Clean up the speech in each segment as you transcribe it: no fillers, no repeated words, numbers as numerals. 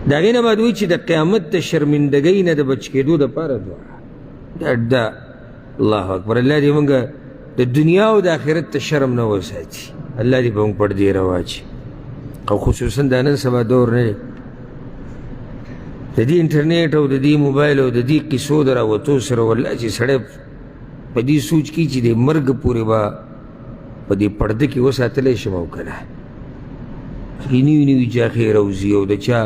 د هغې نه بعد وایي چې د قیامت د شرمندګۍ نه د بچ کېدو دپاره دعا دا الله اکبر. الله دې موږ د دنیا او د آخرت ته شرم نه وساتي. الله دې به موږ پردې راواچي. او خصوصا دا نن سبا دور نه دی د دې انټرنیټ او د دې موبایل او د دې قصو د راوتو سره والله چې سړی په دې سوچ کي چې د مرګ پورې به په دې پرده کې وساتلی شم او که نه. نوي نوي جاخې راوځي او د چا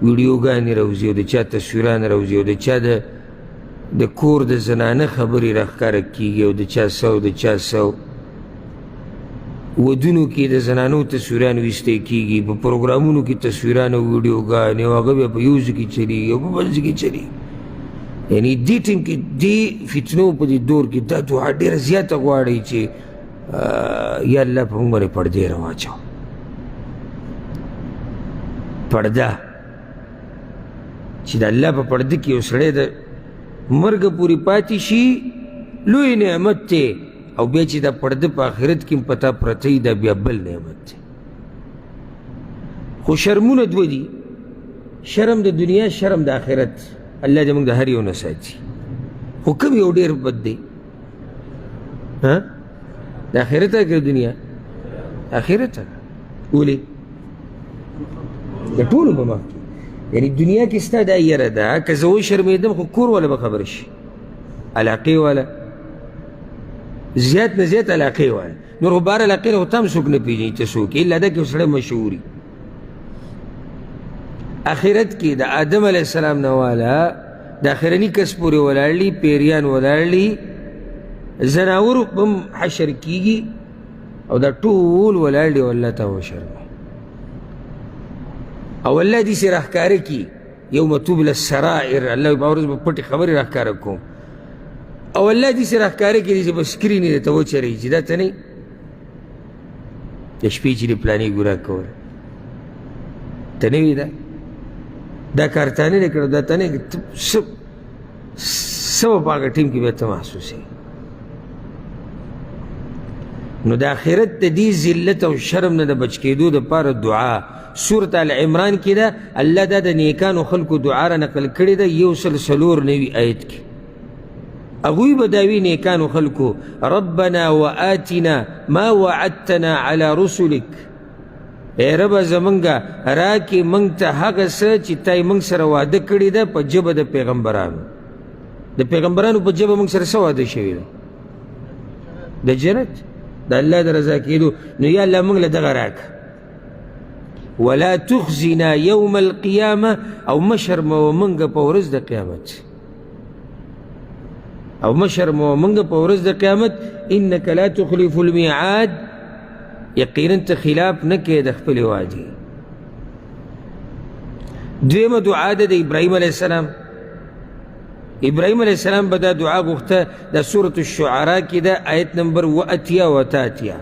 ویډیوګانې راوځي او د چا تصویران راوځي او د چا د کور د زنانه خبرې راښکاره کېږي او د چا څه او د چا څه. ودونو کې د زنانو تصویران ویستی کېږي، په پروګرامونو کې تصویران او ویډیوګانې او هغه بیا په یو ځای کې چلېږي او په بل ځای کې چلېږي. یعنې دې ټیم کې دې فتنو په دې دور کې دا دعا ډېره زیاته غواړي چې یا الله په موږ باندې پردې راواچوه. پرده چې د الله په پرده کې یو سړی د مرګ پورې پاتې شي لوی نعمت دی. او بیا چې دا پرده په آخرت کې هم پتا پرته وي دا بیا بل نعمت دی. خو شرمونه دوه دي، شرم د دنیا، شرم د آخرت. الله دې موږ د هر یو نه ساتي. خو کوم یو ډېر بد دی؟ د آخرت که د دنیا؟ آخرت. ولې؟ د ټولو په مخ کې. یعنې دنیا کې ستا دا یره ده که زه وشرمېدم خو کور والا به خبر شي، علاقې والا زیات نه زیات علاقې والا. نور خو بهر علاقې نه خو ته هم څوک نه پېژني ته څوک یې، الا دا که یو سړی مشهور وي. آخرت کې د آدم علیه السلام نه والا د آخرني کس پورې ولاړ دي، پیریان ولاړ دي، زناور هم حشر کېږي او دا ټول ولاړ دي او الله ته وشرمي. او الله داسې راښکاره کړي یوم تبلی السرائر، الله په ورځ به پټې خبرې راښکاره کوم. او الله داسې راښکاره کړي چې به سکرین یې درته وچرېږي چې دا ته نه د شپې چې دې پلانې ګناه کوله ته نه وي دا کار تا نه دی کړی، دا ته نه څه به په هغه ټیم کې بیا ته محسوسوي. نو د آخرت د دې ذلت او شرم نه د بچ کېدو دپاره دعا سورت آل عمران کې ده. الله دا د نیکانو خلکو دعا را نقل کړې ده 149 آیت کې. هغوی به دا وي نیکانو خلکو ربنا وآتنا ما وعدتنا على رسلک، ای ربه زمونږه راکې موږ ته هغه څه چې تا یې موږ سره واده کړې ده په ژبه د پیغمبرانو. د پیغمبرانو په ژبه موږ سره څه واده شوي ده؟ د جنت، د الله د رضا کېدو. نو یا الله موږ له دغه راکه. ولا تخزنا یوم القیامه، او مشرموه موږ په ورځ د قیامت، او مشرموه موږ په ورځ د قیامت. انک لا تخلف المیعاد، یقینا ته خلاف نه کوې د خپلې وعدې. دویمه دعا ده د ابراهیم علیه السلام. ابراهیم علیه السلام به دا دعا غوښته، دا سورة الشعراء کې ده آیت نمبر 82.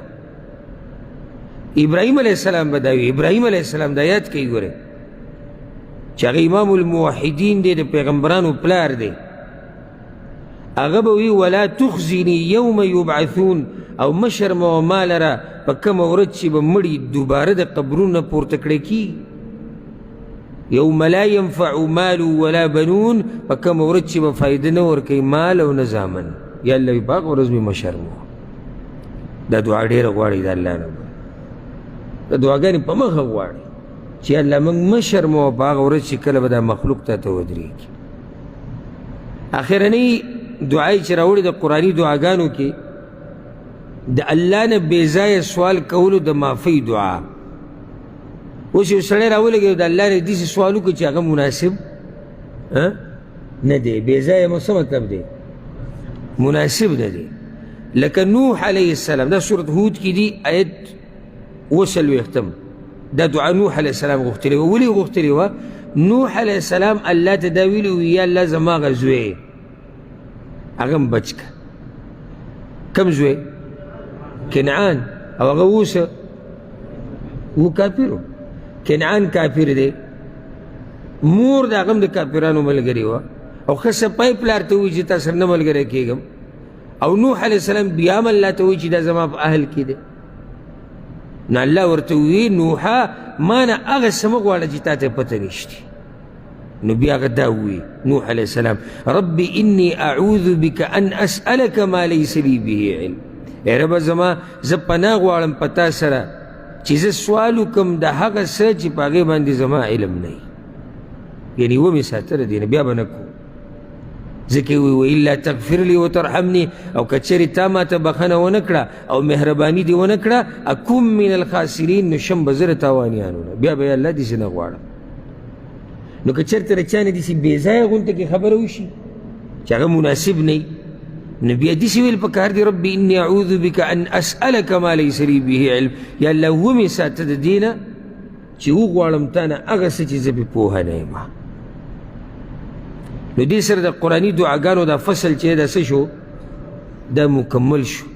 ابراهیم علیه السلام به دا وي. ابراهیم علیه السلام دا یاد کوي ګورئ چې هغه امام الموحدین دی، د پیغمبرانو پلار دی. هغه به وي ولا تخزني یوم یبعثون، او مشرموه ما لره په کومه ورځ چې به مړي دوباره د قبرونو نه پورته کړی کېږي. یوم لا ینفع مال ولا بنون، په کومه ورځ چې به فایده نه ورکوي مال او نه زامن. یا الله وي په هغه ورځ مې مشرموه. دا دعا ډېره غواړي د الله نه، دا دعاګانې په مخه غواړي چې الله موږ مشرموه په هغه ورځ چې کله به دا مخلوق ته ودرېږي. اخرنۍ دعای چې راوړي د قرآني دعاګانو کې د الله نه بې ځایه سوال کولو د معافۍ دعا. اوس یو سړی راولګي د الله نه داسې سوال وکړي چې هغه مناسب نه دی، بې ځایه څه مطلب دی؟ مناسب نه دی. لکه نوح علیه السلام، دا سورة هود کې دی آیت 40. دا دعا نوح علیه السلام غوښتلې وه. ولې غوښتلې وه؟ نوح علیه السلام الله ته دا ویلي وي یا الله زما هغه زوی هغه م بچ که. کم زوی؟ کنعان. او هغه اوسه و کافر، کنعان کافر دی، مور د هغه هم د کافرانو ملګرې وه، او ښه سپی پلار ته وایي چې تا سره نه ملګری کېږم. او نوح علیه السلام بیا هم الله ته وایي چې دا زما په اهل کې دی. نو الله ورته ووایي نوحه ما نه هغه څه مه غواړه چې تا ته پته نشتي. نو بیا هغه دا ووی نوح علیه السلام رب انی اعوذ بک ان اسألک ما لیس لی به علم ای ربه زما زه پناه غواړم په تا سره چې زه سوال وکړم د هغه څه چې په هغې باندې زما علم نه وي یعنې ومې ساته د دې نه بیا به نه کوو ځکه وی وإلا تغفر لي وترحمني او کچرې تا ما ته بخښنه ونه کړه او مهرباني دې ونه کړه اکم من الخاسرین نو شم به زه د تاوانیانو نه بیا به یې الله داسې نه غواړم نو که چېرته د چا نه داسې بې ځایه غونته کې خبره وشي چې هغه مناسب نه وي نو بیا داسې ویل پکار دی رب انی اعوذ بک ان اسألک ما لیس لی به علم یا الله ومې ساته د دې نه چې وغواړم تا نه هغه څه چې زه پې پوهه نه یم نو دې سره د قرآني دعاګانو دا فصل چې دا څه شو دا مکمل شو